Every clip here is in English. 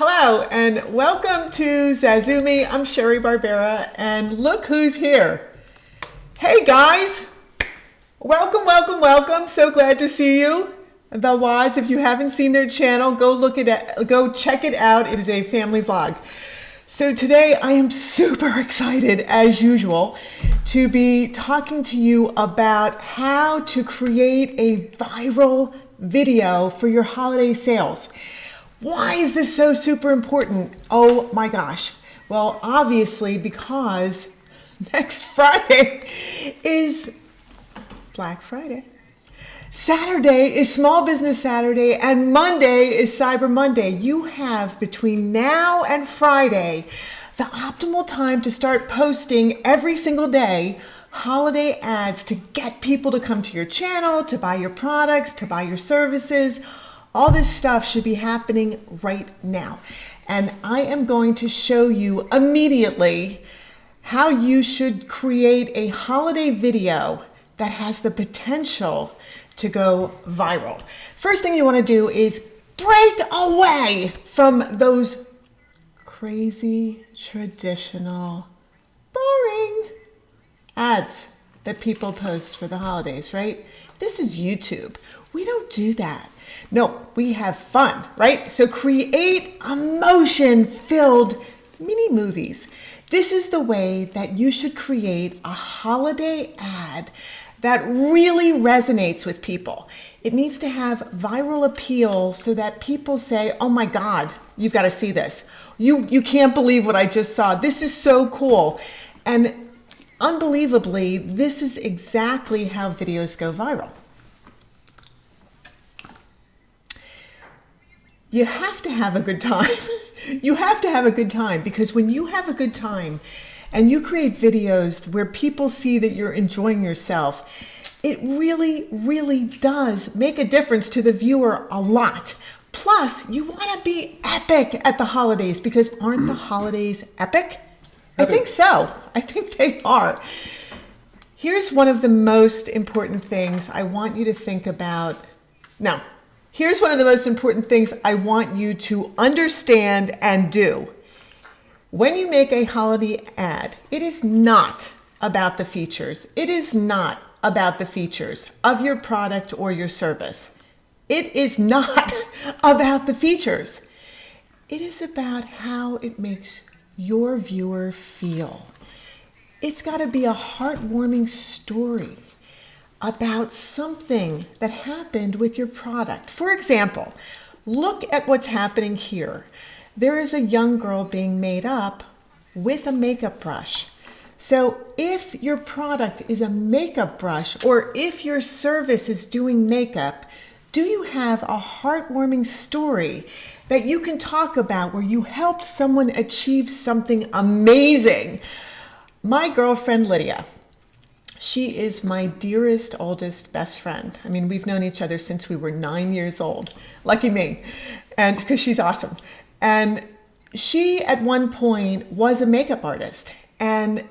Hello and welcome to Zazoome. I'm Sheri Barbera and look who's here. Hey guys, welcome. So glad to see you. The Wads, if you haven't seen their channel, go check it out. It is a family vlog. So today I am super excited as usual to be talking to you about how to create a viral video for your holiday sales. Why is this so super important? Oh my gosh. Well, obviously because next Friday is Black Friday. Saturday is Small Business Saturday and Monday is Cyber Monday. You have between now and Friday the optimal time to start posting every single day holiday ads to get people to come to your channel, to buy your products, to buy your services. All this stuff should be happening right now. And I am going to show you immediately how you should create a holiday video that has the potential to go viral. First thing you want to do is break away from those crazy, traditional, boring ads that people post for the holidays, right? This is YouTube. We don't do that. No, we have fun, right? So create emotion-filled mini movies. This is the way that you should create a holiday ad that really resonates with people. It needs to have viral appeal so that people say, oh my God, you've got to see this. You can't believe what I just saw. This is so cool. And unbelievably, this is exactly how videos go viral. You have to have a good time. You have to have a good time because when you have a good time and you create videos where people see that you're enjoying yourself, it really does make a difference to the viewer a lot. Plus, you want to be epic at the holidays because aren't the holidays epic? I think so. I think they are. Here's one of the most important things I want you to think about. Now, here's one of the most important things I want you to understand and do. When you make a holiday ad, it is not about the features. It is not about the features of your product or your service. It is not about the features. It is about how it makes your viewer feel. It's got to be a heartwarming story about something that happened with your product. For example, look at what's happening here. There is a young girl being made up with a makeup brush. So if your product is a makeup brush or if your service is doing makeup, do you have a heartwarming story that you can talk about where you helped someone achieve something amazing? My girlfriend Lydia, she is my dearest, oldest best friend. I mean, we've known each other since we were 9 years old. Lucky me, and because she's awesome. And she, at one point, was a makeup artist. And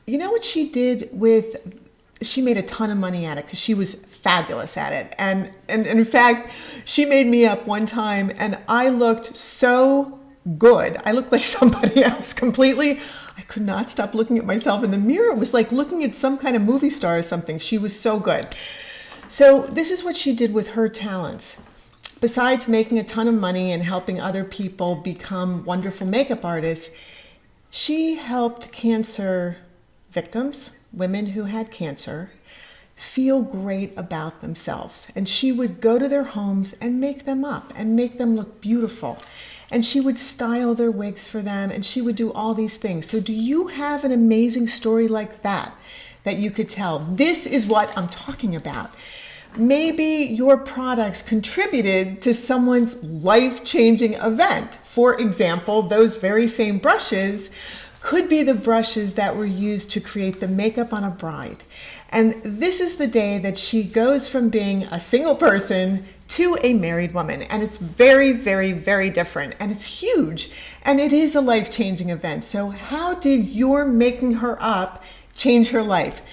you know what she did she made a ton of money at it because she was fabulous at it. And in fact, she made me up one time and I looked so good. I looked like somebody else completely. I could not stop looking at myself in the mirror. It was like looking at some kind of movie star or something. She was so good. So this is what she did with her talents. Besides making a ton of money and helping other people become wonderful makeup artists, she helped cancer victims, women who had cancer, feel great about themselves. And she would go to their homes and make them up and make them look beautiful. And she would style their wigs for them and she would do all these things. So do you have an amazing story like that you could tell? This is what I'm talking about. Maybe your products contributed to someone's life-changing event. For example, those very same brushes could be the brushes that were used to create the makeup on a bride. And this is the day that she goes from being a single person to a married woman. And it's very different. And it's huge. And it is a life-changing event. So how did your making her up change her life?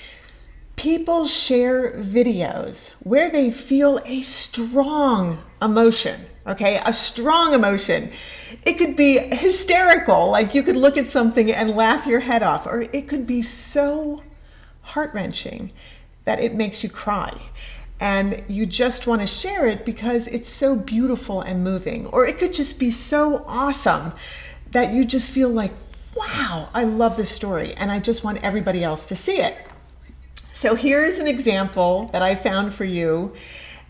People share videos where they feel a strong emotion, Okay, a strong emotion. It could be hysterical, like you could look at something and laugh your head off, or it could be so heart-wrenching that it makes you cry. And you just want to share it because it's so beautiful and moving. Or it could just be so awesome that you just feel like, wow, I love this story, and I just want everybody else to see it. So here's an example that I found for you.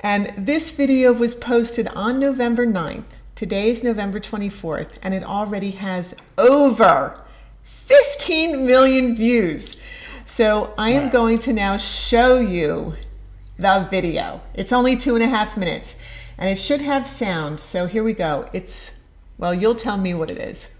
And this video was posted on November 9th. Today is November 24th, and it already has over 15 million views. So I am going to now show you the video. It's only 2.5 minutes, and it should have sound. So here we go. Well, you'll tell me what it is.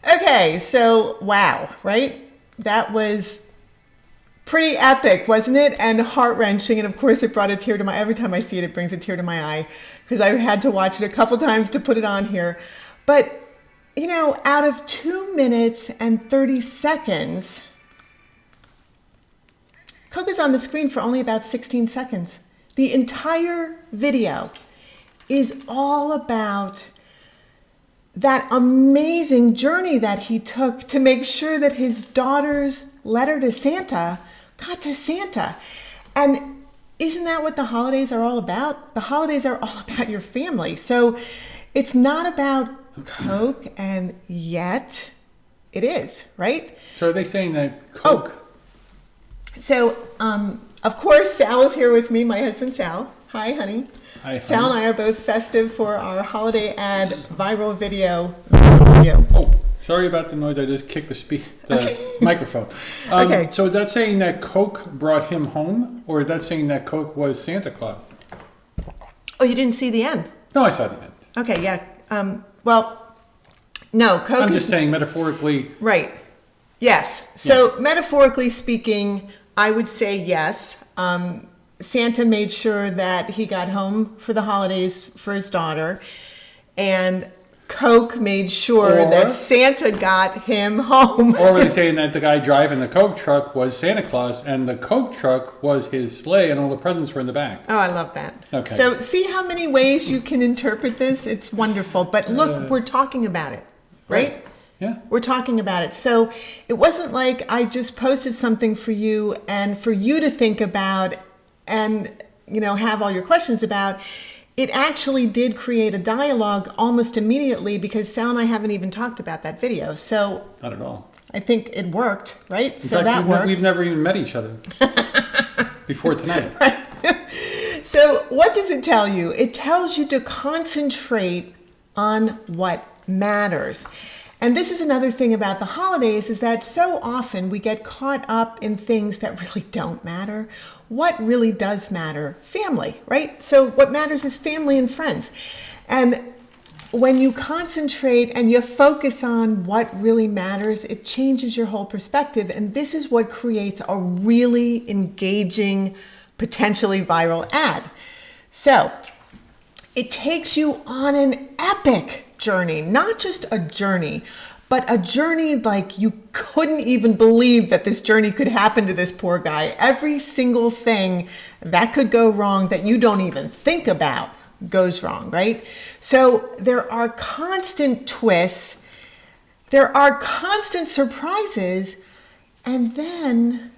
Okay, so wow, right? That was pretty epic, wasn't it? And heart-wrenching. And of course, it brought a tear to my, every time I see it, it brings a tear to my eye because I had to watch it a couple times to put it on here. But, you know, out of 2 minutes and 30 seconds, Coke is on the screen for only about 16 seconds. The entire video is all about that amazing journey that he took to make sure that his daughter's letter to Santa got to Santa. And isn't that what the holidays are all about? The holidays are all about your family. So it's not about Coke, and yet it is, right? So are they saying that Coke? Oh. So, of course, Sal is here with me, my husband Sal. Hi, honey. Hi, honey. Sal and I are both festive for our holiday ad viral video. Oh, sorry about the noise. I just kicked the microphone. Okay. So is that saying that Coke brought him home, or is that saying that Coke was Santa Claus? Oh, you didn't see the end? No, I saw the end. Okay, yeah. Well, no, Coke I'm is... just saying metaphorically. Right. Yes. So metaphorically speaking, I would say yes. Santa made sure that he got home for the holidays for his daughter. And Coke made sure Or- that Santa got him home. Or were they saying that the guy driving the Coke truck was Santa Claus and the Coke truck was his sleigh and all the presents were in the back? Oh, I love that. Okay. So see how many ways you can interpret this? It's wonderful. But look, we're talking about it, right? Yeah. We're talking about it. So it wasn't like I just posted something for you and for you to think about and, have all your questions about. It actually did create a dialogue almost immediately because Sal and I haven't even talked about that video. So Not at all. I think it worked, right? In So fact, that worked. we've never even met each other before tonight. So what does it tell you? It tells you to concentrate on what matters. And this is another thing about the holidays is that so often we get caught up in things that really don't matter. What really does matter? Family, right? So what matters is family and friends. And when you concentrate and you focus on what really matters, it changes your whole perspective. And this is what creates a really engaging, potentially viral ad. So it takes you on an epic journey, not just a journey, but a journey like you couldn't even believe that this journey could happen to this poor guy. Every single thing that could go wrong that you don't even think about goes wrong, right? So there are constant twists, there are constant surprises, and then,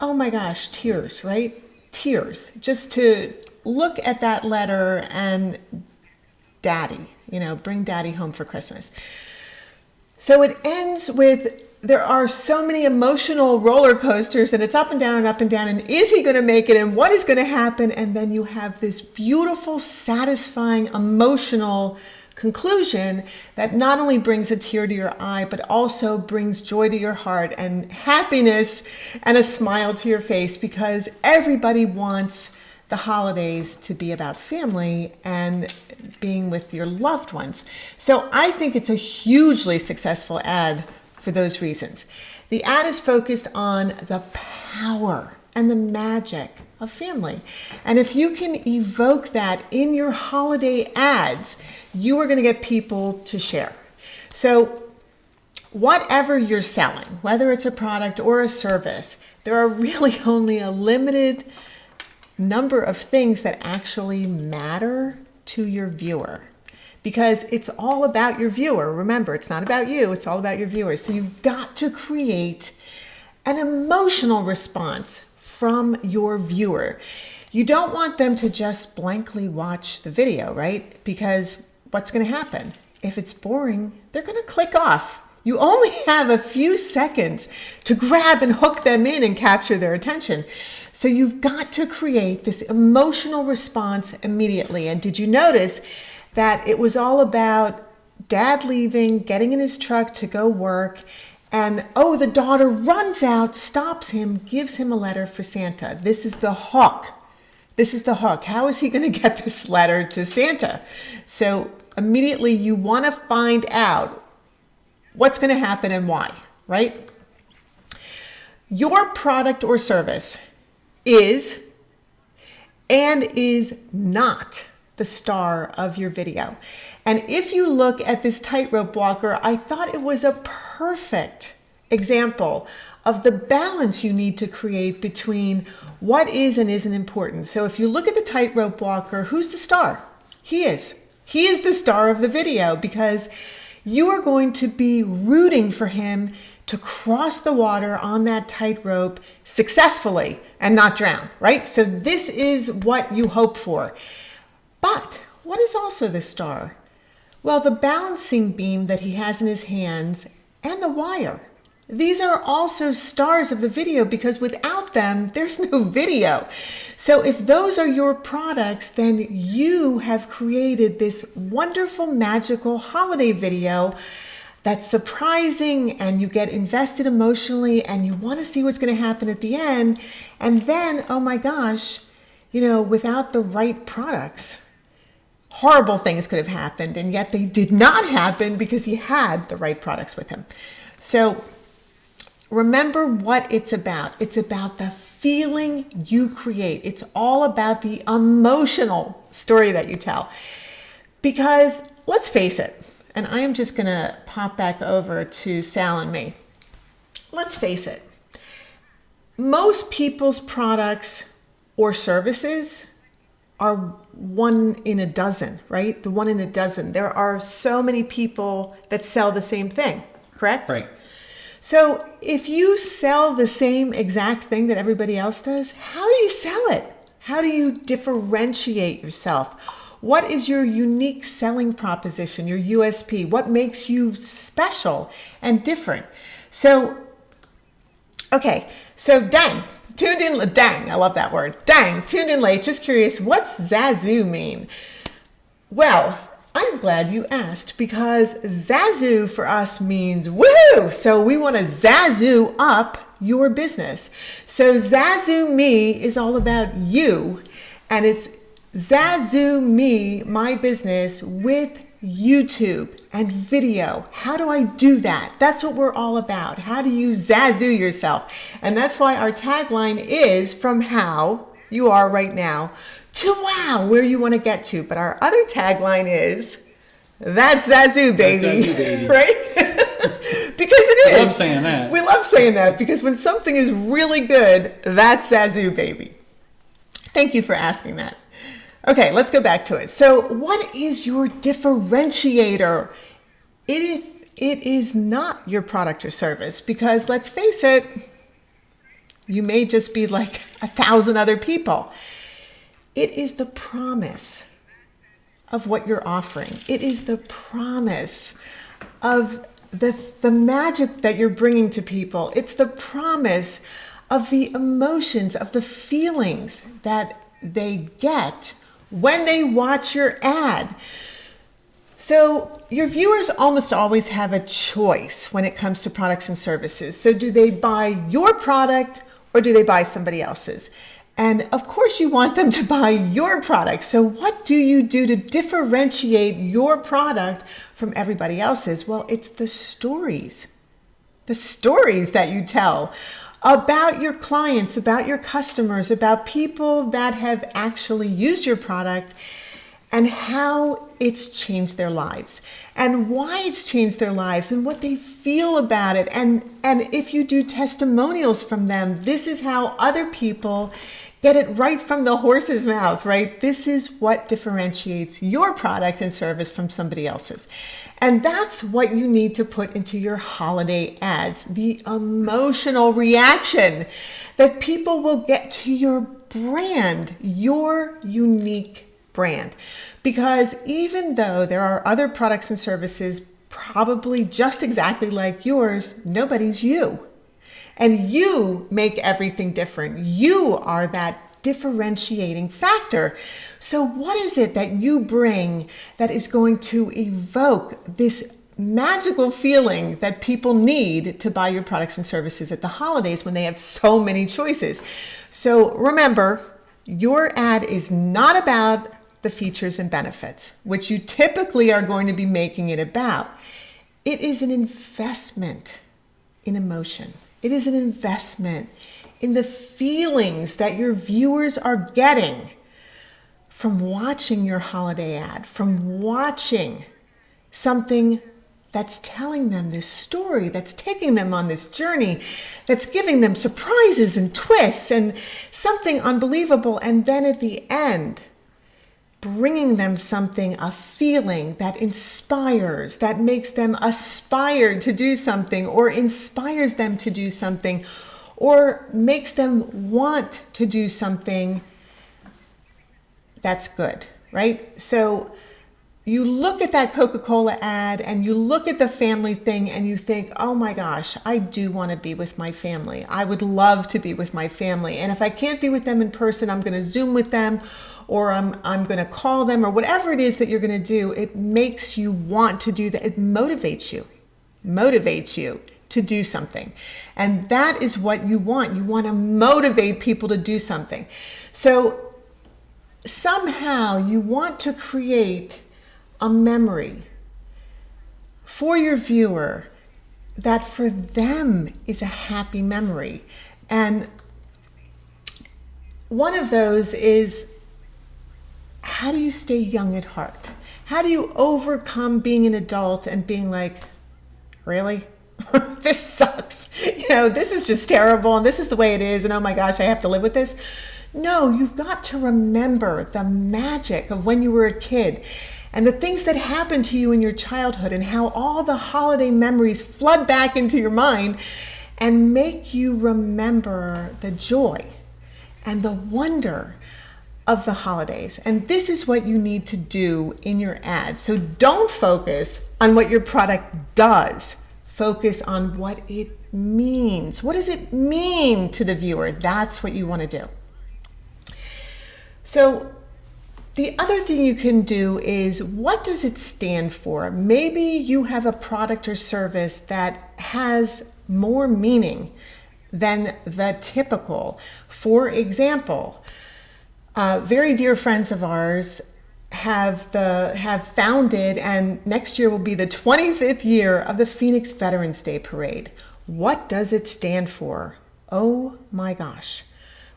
oh my gosh, tears, right? Tears. Just to look at that letter and daddy, bring daddy home for Christmas. So it ends with, there are so many emotional roller coasters and it's up and down and up and down. And is he going to make it? And what is going to happen? And then you have this beautiful, satisfying, emotional conclusion that not only brings a tear to your eye, but also brings joy to your heart and happiness and a smile to your face, because everybody wants the holidays to be about family and being with your loved ones. So I think it's a hugely successful ad for those reasons. The ad is focused on the power and the magic of family. And if you can evoke that in your holiday ads, you are going to get people to share. So whatever you're selling, whether it's a product or a service, there are really only a limited number of things that actually matter to your viewer, because it's all about your viewer. Remember, it's not about you, it's all about your viewers. So you've got to create an emotional response from your viewer. You don't want them to just blankly watch the video, right? Because what's going to happen? If it's boring, they're going to click off. You only have a few seconds to grab and hook them in and capture their attention. So you've got to create this emotional response immediately. And did you notice that it was all about dad leaving, getting in his truck to go work, and the daughter runs out, stops him, gives him a letter for Santa. This is the hook. This is the hook. How is he going to get this letter to Santa? So immediately you want to find out what's going to happen and why, right? Your product or service is and is not the star of your video. And if you look at this tightrope walker, I thought it was a perfect example of the balance you need to create between what is and isn't important. So if you look at the tightrope walker, who's the star? He is. He is the star of the video, because you are going to be rooting for him to cross the water on that tightrope successfully and not drown, right? So this is what you hope for. But what is also the star? Well, the balancing beam that he has in his hands and the wire. These are also stars of the video, because without them, there's no video. So if those are your products, then you have created this wonderful, magical holiday video that's surprising, and you get invested emotionally and you want to see what's going to happen at the end. And then, oh my gosh, without the right products, horrible things could have happened, and yet they did not happen because he had the right products with him. So remember what it's about. It's about the feeling you create. It's all about the emotional story that you tell. Because let's face it, and I am just going to pop back over to Sal and me. Let's face it. Most people's products or services are one in a dozen, right? The one in a dozen. There are so many people that sell the same thing, correct? Right. So if you sell the same exact thing that everybody else does, how do you sell it? How do you differentiate yourself? What is your unique selling proposition, your USP? What makes you special and different? So, okay, so dang, I love that word. Dang, tuned in late, just curious, what's zazoome mean? Well, I'm glad you asked, because zazu for us means woohoo. So we want to zazu up your business. So zazoome is all about you, and it's zazoome my business with YouTube and video. How do I do that? That's what we're all about. How do you zazu yourself? And that's why our tagline is from how you are right now to wow, where you want to get to. But our other tagline is that's zazu, baby. That's zazu, baby. Right? Because it is. I love saying that. We love saying that, because when something is really good, that's zazu, baby. Thank you for asking that. Okay, let's go back to it. So what is your differentiator? It is not your product or service, because let's face it, you may just be like 1,000 other people. It is the promise of what you're offering. It is the promise of the magic that you're bringing to people. It's the promise of the emotions, of the feelings that they get when they watch your ad. So your viewers almost always have a choice when it comes to products and services. So do they buy your product or do they buy somebody else's? And of course you want them to buy your product. So what do you do to differentiate your product from everybody else's? Well, it's the stories that you tell about your clients, about your customers, about people that have actually used your product, and how it's changed their lives, and why it's changed their lives, and what they feel about it. And if you do testimonials from them, this is how other people get it right from the horse's mouth, right? This is what differentiates your product and service from somebody else's. And that's what you need to put into your holiday ads, the emotional reaction that people will get to your brand, your unique brand. Because even though there are other products and services probably just exactly like yours, nobody's you. And you make everything different. You are that differentiating factor. So what is it that you bring that is going to evoke this magical feeling that people need to buy your products and services at the holidays when they have so many choices? So remember, your ad is not about the features and benefits, which you typically are going to be making it about. It is an investment in emotion. It is an investment in the feelings that your viewers are getting from watching your holiday ad, from watching something that's telling them this story, that's taking them on this journey, that's giving them surprises and twists and something unbelievable. And then at the end, bringing them something, a feeling that inspires, that makes them aspire to do something, or inspires them to do something, or makes them want to do something that's good, right? So you look at that Coca-Cola ad and you look at the family thing and you think, oh my gosh, I do want to be with my family. I would love to be with my family. And if I can't be with them in person, I'm going to Zoom with them, or I'm going to call them, or whatever it is that you're going to do. It makes you want to do that. It motivates you to do something. And that is what you want. You want to motivate people to do something. So somehow you want to create a memory for your viewer that for them is a happy memory. And one of those is, how do you stay young at heart? How do you overcome being an adult and being like, really? This sucks. This is just terrible and this is the way it is and oh my gosh, I have to live with this. No, you've got to remember the magic of when you were a kid and the things that happened to you in your childhood and how all the holiday memories flood back into your mind and make you remember the joy and the wonder of the holidays. And this is what you need to do in your ads. So don't focus on what your product does. Focus on what it means. What does it mean to the viewer? That's what you want to do. So the other thing you can do is, what does it stand for? Maybe you have a product or service that has more meaning than the typical. For example, very dear friends of ours have founded, and next year will be the 25th year of the Phoenix Veterans Day Parade. What does it stand for? Oh my gosh.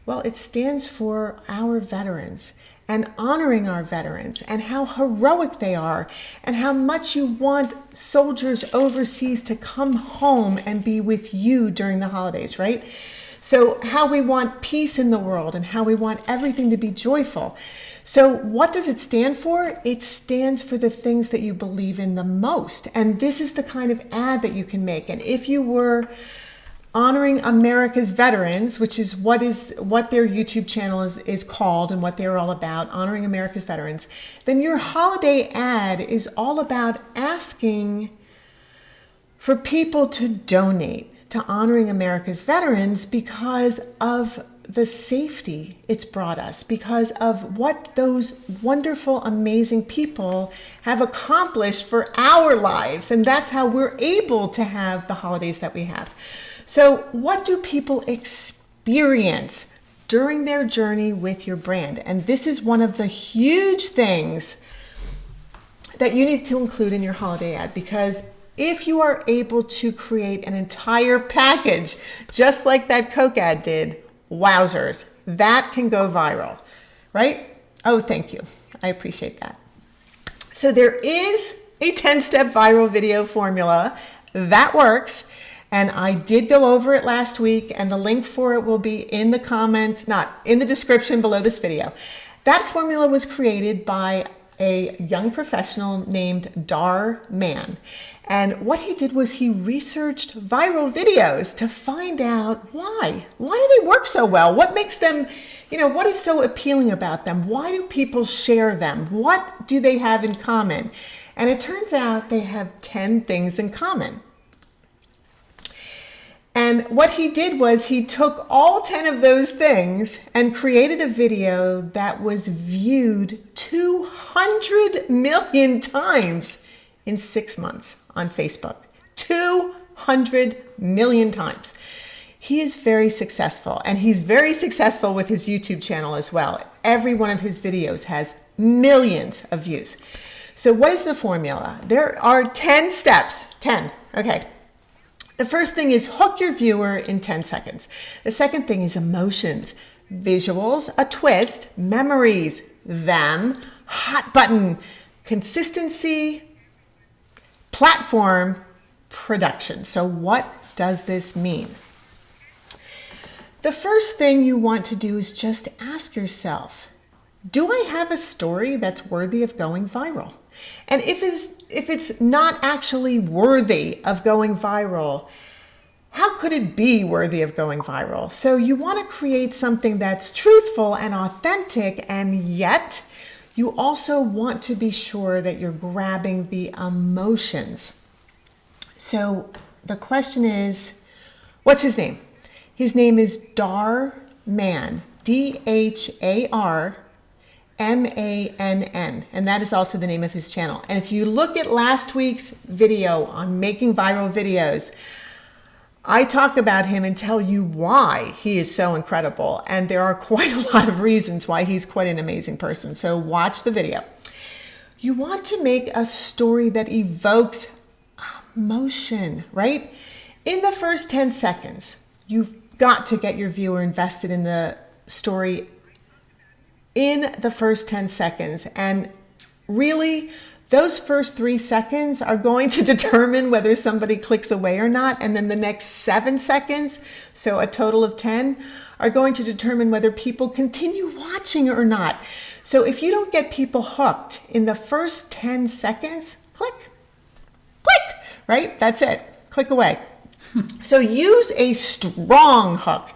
Well, it stands for our veterans and honoring our veterans and how heroic they are and how much you want soldiers overseas to come home and be with you during the holidays, right? So how we want peace in the world and how we want everything to be joyful. So what does it stand for? It stands for the things that you believe in the most. And this is the kind of ad that you can make. And if you were honoring America's veterans, which is what their YouTube channel is called and what they're all about, honoring America's veterans, then your holiday ad is all about asking for people to donate to honoring America's veterans because of the safety it's brought us, because of what those wonderful, amazing people have accomplished for our lives. And that's how we're able to have the holidays that we have. So what do people experience during their journey with your brand? And this is one of the huge things that you need to include in your holiday ad, because if you are able to create an entire package, just like that Coke ad did, wowzers, that can go viral, right? Oh, thank you. I appreciate that. So there is a 10-step viral video formula that works. And I did go over it last week, and the link for it will be in the comments, not in the description below this video. That formula was created by a young professional named Dar Man. And what he did was he researched viral videos to find out why. Why do they work so well? What makes them, what is so appealing about them? Why do people share them? What do they have in common? And it turns out they have 10 things in common. And what he did was he took all 10 of those things and created a video that was viewed 200 million times in 6 months on Facebook. 200 million times. He is very successful, and he's very successful with his YouTube channel as well. Every one of his videos has millions of views. So what is the formula? There are 10 steps. 10. Okay. The first thing is hook your viewer in 10 seconds. The second thing is emotions, visuals, a twist, memories, them, hot button, consistency, platform, production. So what does this mean? The first thing you want to do is just ask yourself, do I have a story that's worthy of going viral? And if it's not actually worthy of going viral, how could it be worthy of going viral? So you want to create something that's truthful and authentic, and yet you also want to be sure that you're grabbing the emotions. So the question is, what's his name? His name is Dar Man, DHAR MANN, and that is also the name of his channel. And if you look at last week's video on making viral videos, I talk about him and tell you why he is so incredible. And there are quite a lot of reasons why he's quite an amazing person. So watch the video. You want to make a story that evokes emotion, right? In the first 10 seconds, you've got to get your viewer invested in the story in the first 10 seconds. And really, those first 3 seconds are going to determine whether somebody clicks away or not. And then the next 7 seconds, so a total of 10, are going to determine whether people continue watching or not. So if you don't get people hooked in the first 10 seconds, click, right? That's it. Click away. So use a strong hook,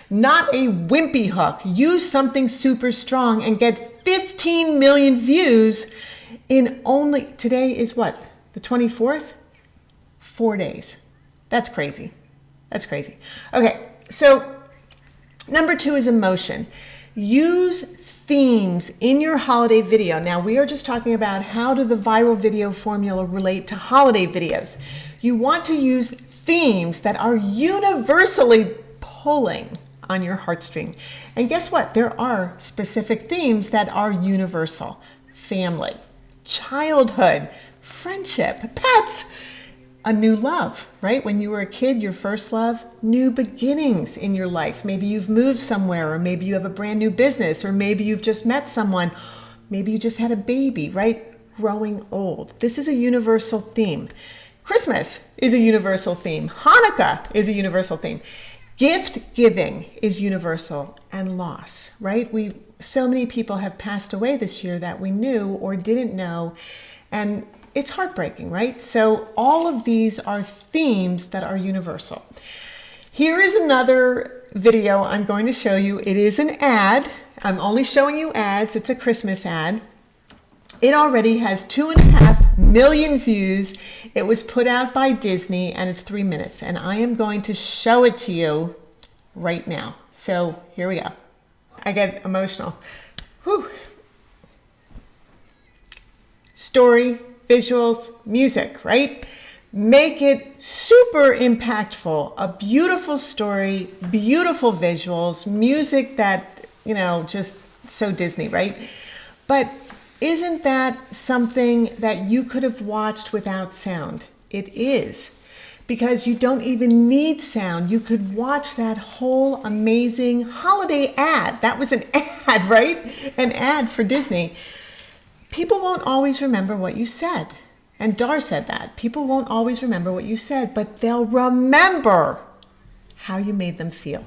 not a wimpy hook. Use something super strong and get 15 million views in only, today is what? The 24th? 4 days. That's crazy. That's crazy. Okay, so number 2 is emotion. Use themes in your holiday video. Now, we are just talking about how do the viral video formula relate to holiday videos. You want to use themes that are universally pulling on your heartstring. And guess what? There are specific themes that are universal. Family, childhood, friendship, pets, a new love, right? When you were a kid, your first love, new beginnings in your life. Maybe you've moved somewhere, or maybe you have a brand new business, or maybe you've just met someone. Maybe you just had a baby, right? Growing old. This is a universal theme. Christmas is a universal theme. Hanukkah is a universal theme. Gift giving is universal, and loss, right? So many people have passed away this year that we knew or didn't know, and it's heartbreaking, right? So all of these are themes that are universal. Here is another video I'm going to show you. It is an ad. I'm only showing you ads. It's a Christmas ad. It already has 2.5 million views. It was put out by Disney, and it's 3 minutes. And I am going to show it to you right now. So here we go. I get emotional. Whew. Story, visuals, music, right? Make it super impactful. A beautiful story, beautiful visuals, music that, just so Disney, right? But isn't that something that you could have watched without sound? It is, because you don't even need sound. You could watch that whole amazing holiday ad. That was an ad, right? An ad for Disney. People won't always remember what you said. And Dar said that. People won't always remember what you said, but they'll remember how you made them feel.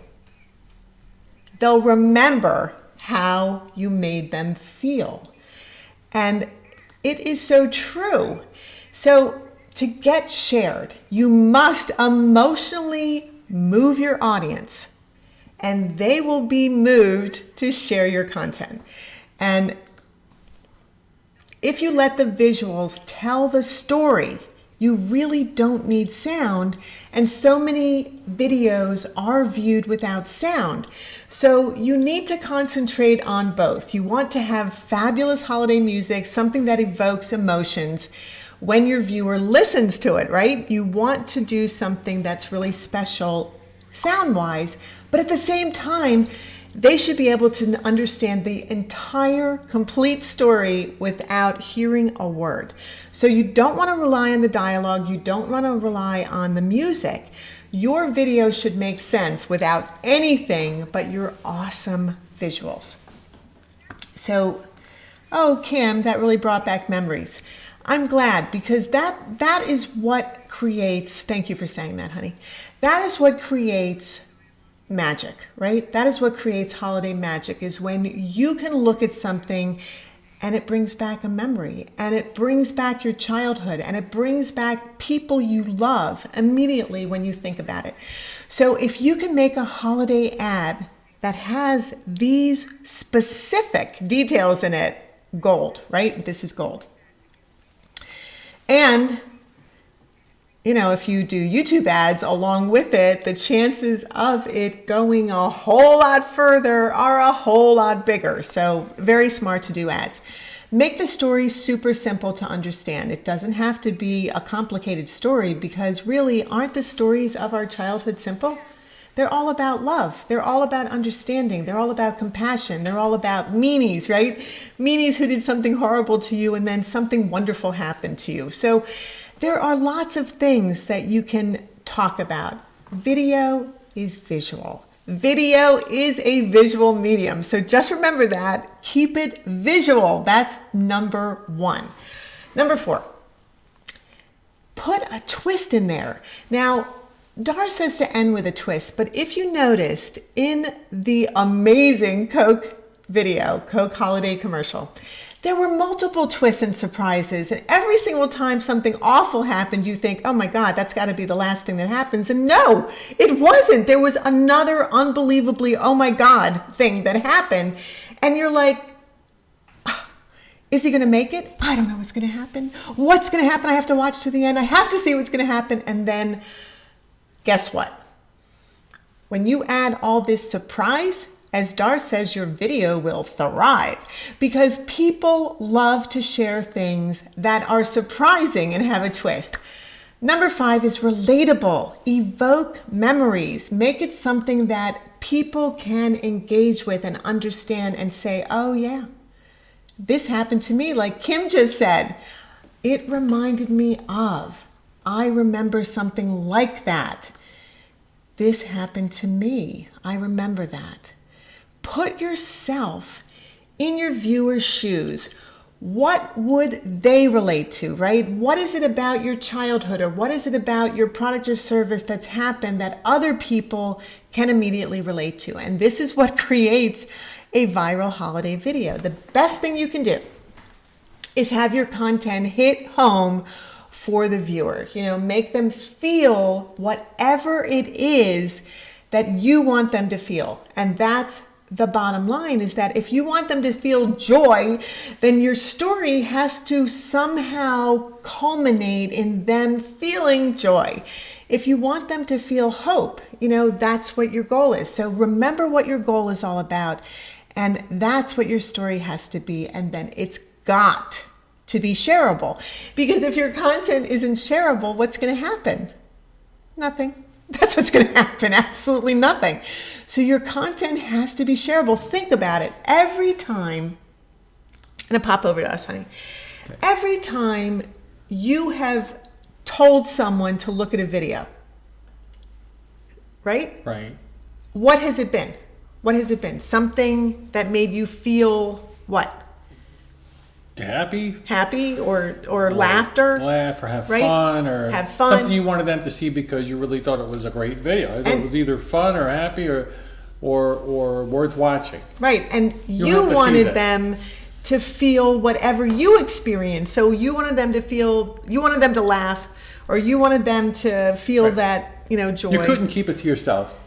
They'll remember how you made them feel. And it is so true. So to get shared, you must emotionally move your audience, and they will be moved to share your content. And if you let the visuals tell the story, you really don't need sound. And so many videos are viewed without sound. So you need to concentrate on both. You want to have fabulous holiday music, something that evokes emotions when your viewer listens to it, right? You want to do something that's really special sound-wise, but at the same time, they should be able to understand the entire complete story without hearing a word. So you don't want to rely on the dialogue. You don't want to rely on the music. Your video should make sense without anything but your awesome visuals. So, oh, Kim, that really brought back memories. I'm glad, because that is what creates, thank you for saying that, honey. That is what creates magic, right? That is what creates holiday magic, is when you can look at something and it brings back a memory, and it brings back your childhood, and it brings back people you love immediately when you think about it. So if you can make a holiday ad that has these specific details in it, gold, right? This is gold. And if you do YouTube ads along with it, the chances of it going a whole lot further are a whole lot bigger. So very smart to do ads. Make the story super simple to understand. It doesn't have to be a complicated story, because really, aren't the stories of our childhood simple? They're all about love. They're all about understanding. They're all about compassion. They're all about meanies, right? Meanies who did something horrible to you and then something wonderful happened to you. So there are lots of things that you can talk about. Video is visual. Video is a visual medium. So just remember that. Keep it visual. That's number one. Number 4, put a twist in there. Now, Dar says to end with a twist, but if you noticed in the amazing Coke video, Coke holiday commercial, there were multiple twists and surprises, and every single time something awful happened, you think, oh my God, that's got to be the last thing that happens. And no, it wasn't. There was another unbelievably, oh my God, thing that happened. And you're like, is he going to make it? I don't know what's going to happen. What's going to happen? I have to watch to the end. I have to see what's going to happen. And then guess what? When you add all this surprise, as Dar says, your video will thrive because people love to share things that are surprising and have a twist. Number 5 is relatable. Evoke memories. Make it something that people can engage with and understand and say, oh yeah, this happened to me. Like Kim just said, it reminded me of. I remember something like that. This happened to me. I remember that. Put yourself in your viewer's shoes. What would they relate to, right? What is it about your childhood, or what is it about your product or service that's happened that other people can immediately relate to? And this is what creates a viral holiday video. The best thing you can do is have your content hit home for the viewer. You know, make them feel whatever it is that you want them to feel. And that's the bottom line, is that if you want them to feel joy, then your story has to somehow culminate in them feeling joy. If you want them to feel hope, you know, that's what your goal is. So remember what your goal is all about. And that's what your story has to be. And then it's got to be shareable. Because if your content isn't shareable, what's going to happen? Nothing. That's what's going to happen. Absolutely nothing. So your content has to be shareable. Think about it. Every time, I'm going to pop over to us, honey. Okay. Every time you have told someone to look at a video, right? Right. What has it been? What has it been? Something that made you feel what? Happy or laughter. Laugh or have right? fun or have fun. Something you wanted them to see because you really thought it was a great video. It was either fun or happy or worth watching. Right. And you wanted them to feel whatever you experienced. So you wanted them to laugh, or you wanted them to feel right. that, you know, joy. You couldn't keep it to yourself.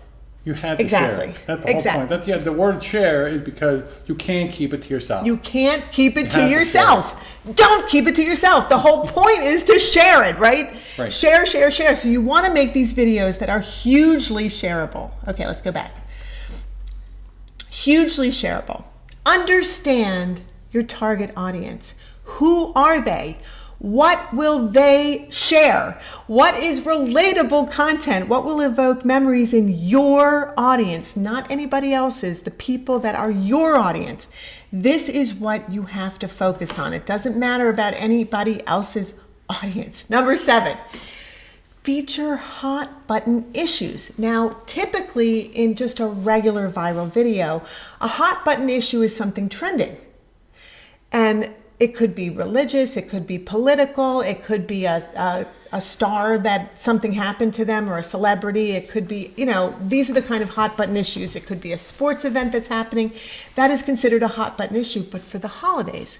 You had to share it. That's the whole point. The word share is because you can't keep it to yourself. You can't keep it to yourself. Don't keep it to yourself. The whole point is to share it, right? Right. Share. So you want to make these videos that are hugely shareable. Okay, let's go back. Hugely shareable. Understand your target audience. Who are they? What will they share? What is relatable content? What will evoke memories in your audience, not anybody else's, the people that are your audience? This is what you have to focus on. It doesn't matter about anybody else's audience. Number 7, feature hot button issues. Now, typically in just a regular viral video, a hot button issue is something trending. And it could be religious, it could be political, it could be a star that something happened to them, or a celebrity. It could be, you know, these are the kind of hot button issues. It could be a sports event that's happening. That is considered a hot button issue. But for the holidays,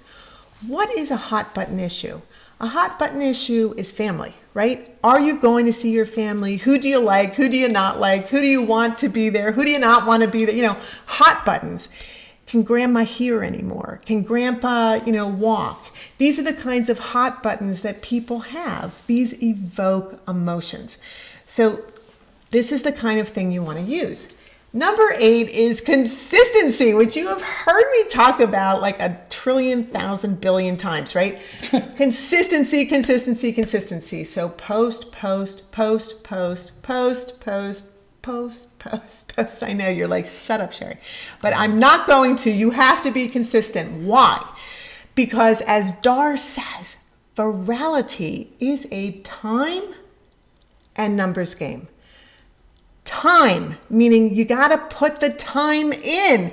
what is a hot button issue? A hot button issue is family, right? Are you going to see your family? Who do you like? Who do you not like? Who do you want to be there? Who do you not want to be there? You know, hot buttons. Can grandma hear anymore? Can grandpa, walk? These are the kinds of hot buttons that people have. These evoke emotions. So this is the kind of thing you want to use. Number 8 is consistency, which you have heard me talk about like a trillion, thousand, billion times, right? Consistency. So post. I know you're like, shut up, Sheri. But I'm not going to. You have to be consistent. Why? Because as Dar says, virality is a time and numbers game. Time, meaning you got to put the time in.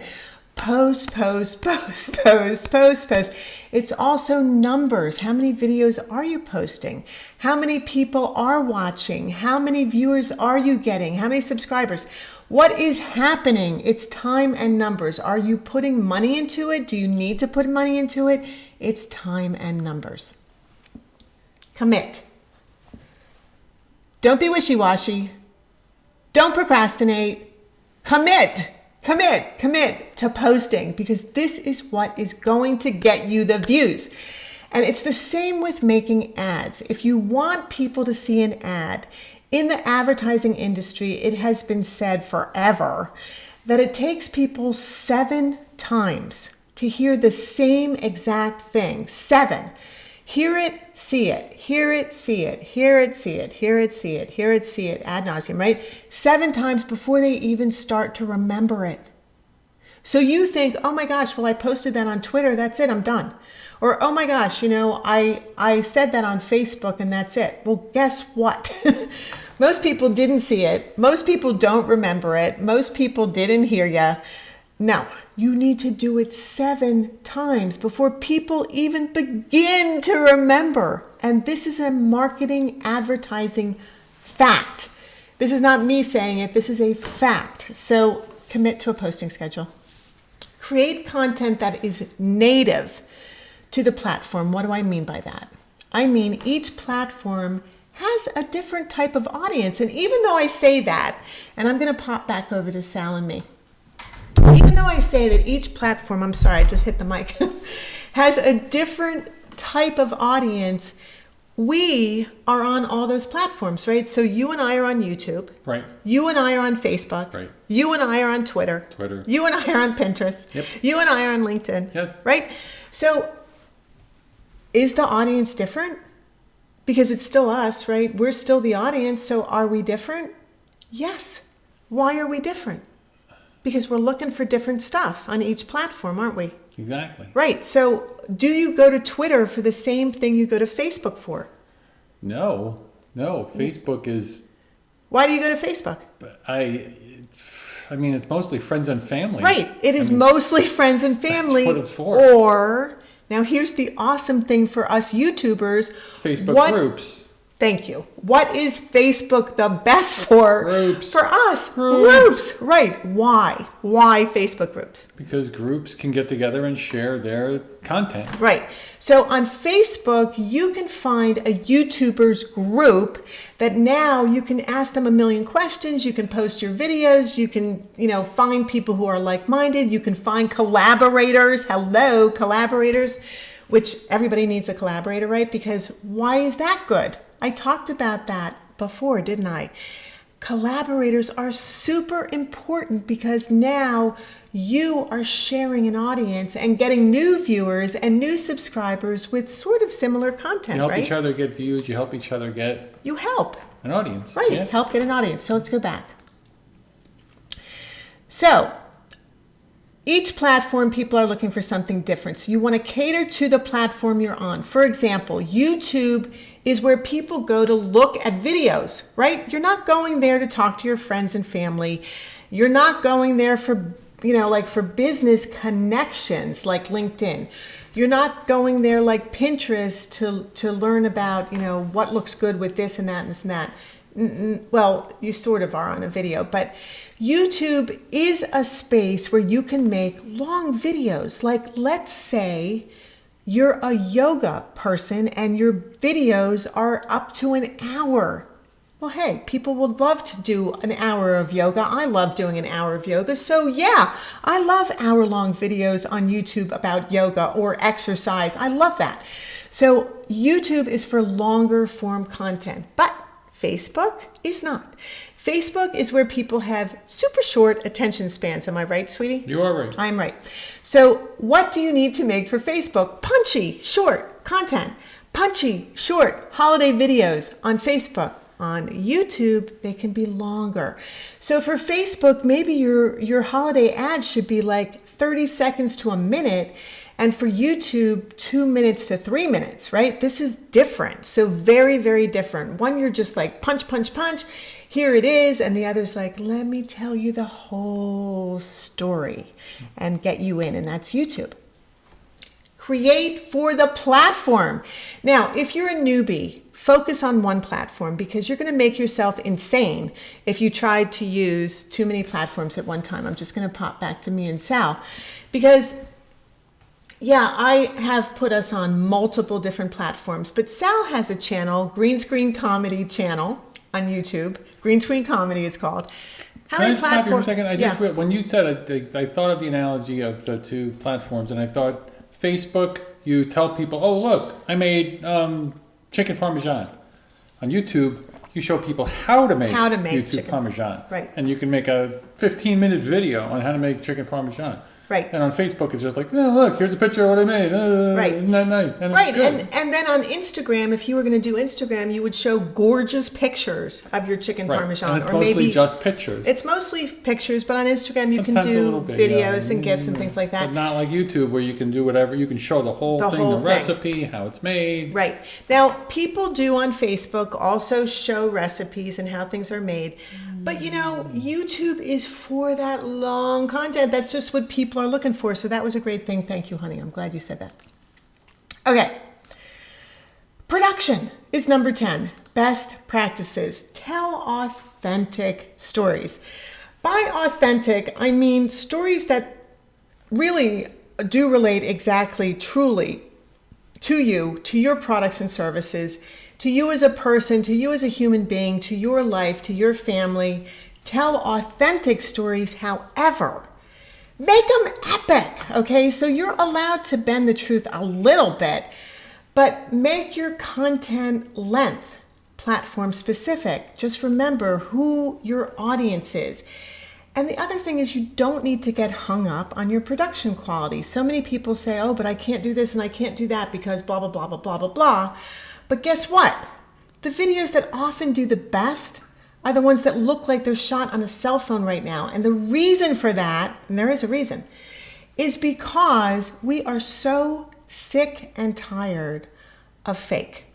Post, post, post, post, post, post. It's also numbers. How many videos are you posting? How many people are watching? How many viewers are you getting? How many subscribers? What is happening? It's time and numbers. Are you putting money into it? Do you need to put money into it? It's time and numbers. Commit. Don't be wishy-washy. Don't procrastinate. Commit to posting, because this is what is going to get you the views. And it's the same with making ads. If you want people to see an ad, in the advertising industry, it has been said forever that it takes people 7 times to hear the same exact thing. 7. Hear it, see it, hear it, see it, hear it, see it, hear it, see it, hear it, see it, ad nauseum, right? 7 times before they even start to remember it. So you think, oh my gosh, well, I posted that on Twitter, that's it, I'm done. Or, oh my gosh, I said that on Facebook and that's it. Well, guess what? Most people didn't see it. Most people don't remember it. Most people didn't hear you. No, you need to do it 7 times before people even begin to remember. And this is a marketing advertising fact. This is not me saying it. This is a fact. So commit to a posting schedule. Create content that is native to the platform. What do I mean by that? I mean, each platform has a different type of audience. And even though I say that, and I'm going to pop back over to Sal and me, even though I say that each platform, I'm sorry, I just hit the mic, has a different type of audience, we are on all those platforms, right? So you and I are on YouTube. Right. You and I are on Facebook. Right. You and I are on Twitter. You and I are on Pinterest. Yep. You and I are on LinkedIn. Yes. Right? So is the audience different? Because it's still us, right? We're still the audience. So are we different? Yes. Why are we different? Because we're looking for different stuff on each platform, aren't we? Exactly. Right. So do you go to Twitter for the same thing you go to Facebook for? No. Facebook is... Why do you go to Facebook? I mean, it's mostly friends and family. Right. It is mostly friends and family. That's what it's for. Or, now here's the awesome thing for us YouTubers. Facebook groups. Thank you. What is Facebook the best for? Groups. For us. Groups. Right. Why? Why Facebook groups? Because groups can get together and share their content. Right. So on Facebook, you can find a YouTuber's group that now you can ask them a million questions. You can post your videos. You can, find people who are like-minded. You can find collaborators. Hello, collaborators, which everybody needs a collaborator, right? Because why is that good? I talked about that before, didn't I? Collaborators are super important because now you are sharing an audience and getting new viewers and new subscribers with sort of similar content, You help right? each other get views. You help each other get... You help. An audience. Right, Yeah. help get an audience. So let's go back. So each platform, people are looking for something different. So you want to cater to the platform you're on. For example, YouTube is where people go to look at videos, right? You're not going there to talk to your friends and family. You're not going there for, for business connections like LinkedIn. You're not going there like Pinterest to learn about, what looks good with this and that and this and that. Well, you sort of are on a video, but YouTube is a space where you can make long videos. Like, let's say you're a yoga person and your videos are up to an hour. Well, hey, people would love to do an hour of yoga. I love doing an hour of yoga. So yeah, I love hour-long videos on YouTube about yoga or exercise. I love that. So YouTube is for longer form content, but Facebook is not. Facebook is where people have super short attention spans. Am I right, sweetie? You are right. I'm right. So what do you need to make for Facebook? Punchy, short content. Punchy, short holiday videos on Facebook. On YouTube, they can be longer. So for Facebook, maybe your holiday ad should be like 30 seconds to a minute. And for YouTube, 2 minutes to 3 minutes, right? This is different. So very, very different. One, you're just like punch, punch, punch. Here it is. And the other's like, let me tell you the whole story and get you in. And that's YouTube. Create for the platform. Now, if you're a newbie, focus on one platform because you're going to make yourself insane if you try to use too many platforms at one time. I'm just going to pop back to me and Sal because yeah, I have put us on multiple different platforms, but Sal has a channel, Green Screen Comedy channel on YouTube. Green Screen Comedy is called. How Can I many just stop you for a platforms? second? When you said it, I thought of the analogy of the two platforms, and I thought Facebook, you tell people, oh, look, I made chicken parmesan. On YouTube, you show people how to make YouTube chicken parmesan. Right. And you can make a 15-minute video on how to make chicken parmesan. Right. And on Facebook, it's just like, oh, look, here's a picture of what I made. Right. Isn't that nice? And Right. it's good. And then on Instagram, if you were going to do Instagram, you would show gorgeous pictures of your chicken Right. parmesan. And it's or mostly maybe just pictures. It's mostly pictures, but on Instagram you Sometimes a can do little video. videos and GIFs and things like that. But not like YouTube where you can do whatever. You can show the whole The thing, whole the thing. recipe, how it's made. Right. Now, people do on Facebook also show recipes and how things are made. But you know, YouTube is for that long content. That's just what people are looking for. So that was a great thing. Thank you, honey. I'm glad you said that. Okay. Production is number 10. Best practices. Tell authentic stories. By authentic, I mean stories that really do relate exactly, truly to you, to your products and services, to you as a person, to you as a human being, to your life, to your family. Tell authentic stories, however, make them epic, okay? So you're allowed to bend the truth a little bit, but make your content length platform specific. Just remember who your audience is. And the other thing is you don't need to get hung up on your production quality. So many people say, oh, but I can't do this and I can't do that because blah, blah, blah, blah, blah, blah, blah. But guess what? The videos that often do the best are the ones that look like they're shot on a cell phone right now. And the reason for that, and there is a reason, is because we are so sick and tired of fake.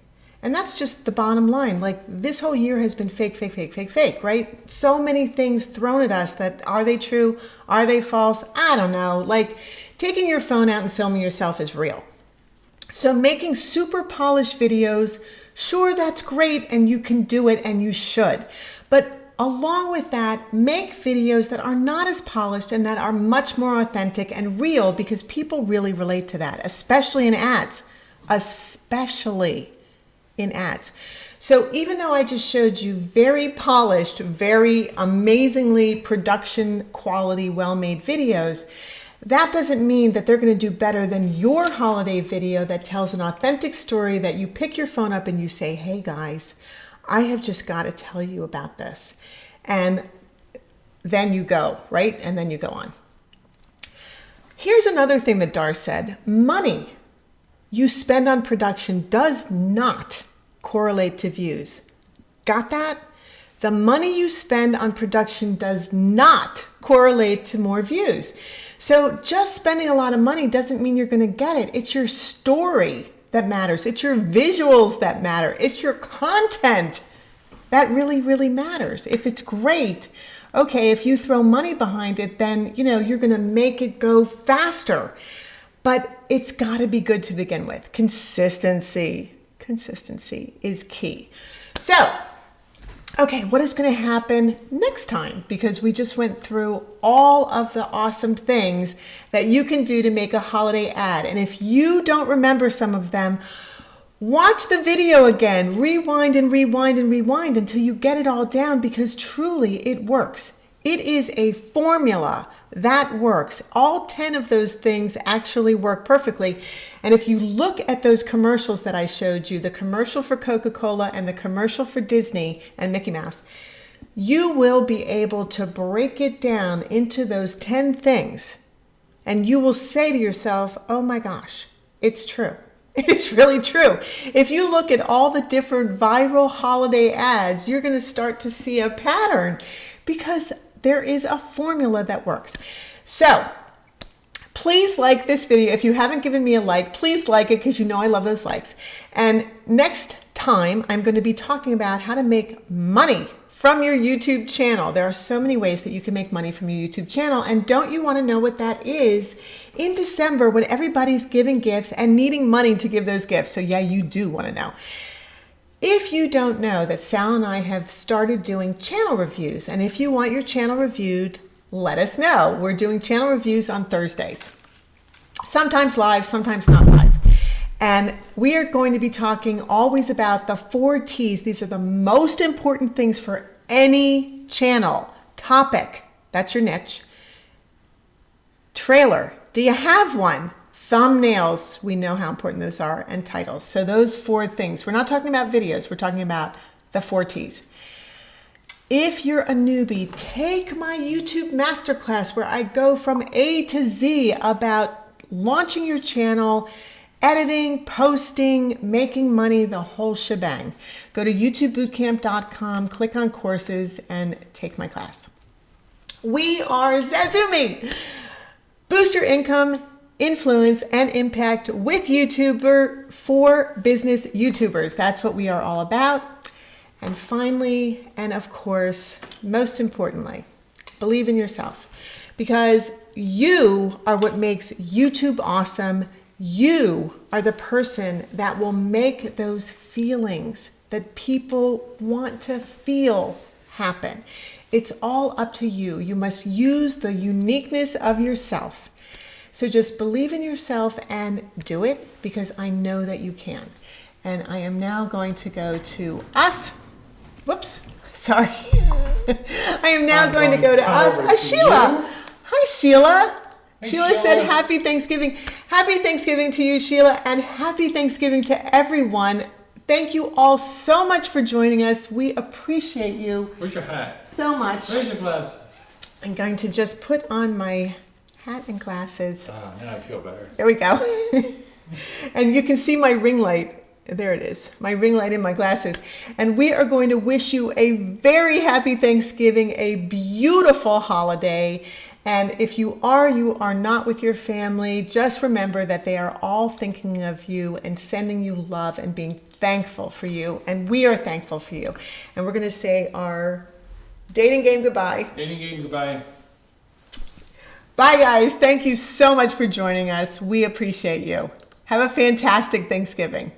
And that's just the bottom line. Like this whole year has been fake, fake, fake, fake, fake, right? So many things thrown at us that are they true? Are they false? I don't know. Like taking your phone out and filming yourself is real. So making super polished videos, sure, that's great and you can do it and you should. But along with that, make videos that are not as polished and that are much more authentic and real because people really relate to that, especially in ads, especially in ads. So even though I just showed you very polished, very amazingly production quality, well-made videos, that doesn't mean that they're going to do better than your holiday video that tells an authentic story that you pick your phone up and you say, hey guys, I have just got to tell you about this. And then you go, right? And then you go on. Here's another thing that Dar said. Money you spend on production does not correlate to views. Got that? The money you spend on production does not correlate to more views. So just spending a lot of money doesn't mean you're going to get it. It's your story that matters. It's your visuals that matter. It's your content that really, really matters. If it's great, okay, if you throw money behind it, then, you know, you're going to make it go faster. But it's got to be good to begin with. Consistency is key. So, okay, what is going to happen next time? Because we just went through all of the awesome things that you can do to make a holiday ad. And if you don't remember some of them, watch the video again, rewind and rewind and rewind until you get it all down because truly it works. It is a formula that works. All 10 of those things actually work perfectly. And if you look at those commercials that I showed you, the commercial for Coca-Cola and the commercial for Disney and Mickey Mouse, you will be able to break it down into those 10 things. And you will say to yourself, oh my gosh, it's true. It's really true. If you look at all the different viral holiday ads, you're going to start to see a pattern because there is a formula that works. So Please like this video. If you haven't given me a like, please like it because you know I love those likes. And next time, I'm going to be talking about how to make money from your YouTube channel. There are so many ways that you can make money from your YouTube channel. And don't you want to know what that is in December when everybody's giving gifts and needing money to give those gifts? So yeah, you do want to know. If you don't know that Sal and I have started doing channel reviews, and if you want your channel reviewed, let us know. We're doing channel reviews on Thursdays. Sometimes live, sometimes not live. And we are going to be talking always about the 4 T's. These are the most important things for any channel. Topic, that's your niche. Trailer, do you have one? Thumbnails, we know how important those are, and titles. So those 4 things. We're not talking about videos, we're talking about the 4 T's. If you're a newbie, take my YouTube masterclass where I go from A to Z about launching your channel, editing, posting, making money, the whole shebang. Go to youtubebootcamp.com, click on courses, and take my class. We are zazoome. Boost your income, influence, and impact with YouTuber for business YouTubers. That's what we are all about. And finally, and of course, most importantly, believe in yourself, because you are what makes YouTube awesome. You are the person that will make those feelings that people want to feel happen. It's all up to you. You must use the uniqueness of yourself. So just believe in yourself and do it, because I know that you can. And I am now going to go to us. Whoops, sorry. I am now going to go to us. Sheila. Hi, Sheila. Hey, Sheila said happy Thanksgiving. Happy Thanksgiving to you, Sheila, and happy Thanksgiving to everyone. Thank you all so much for joining us. We appreciate you. Where's your hat? So much. Where's your glasses? I'm going to just put on my hat and glasses. Now I feel better. There we go. And you can see my ring light. There it is, my ring light in my glasses. And we are going to wish you a very happy Thanksgiving, a beautiful holiday. And if you are not with your family, just remember that they are all thinking of you and sending you love and being thankful for you. And we are thankful for you. And we're going to say our dating game goodbye. Dating game goodbye. Bye, guys. Thank you so much for joining us. We appreciate you. Have a fantastic Thanksgiving.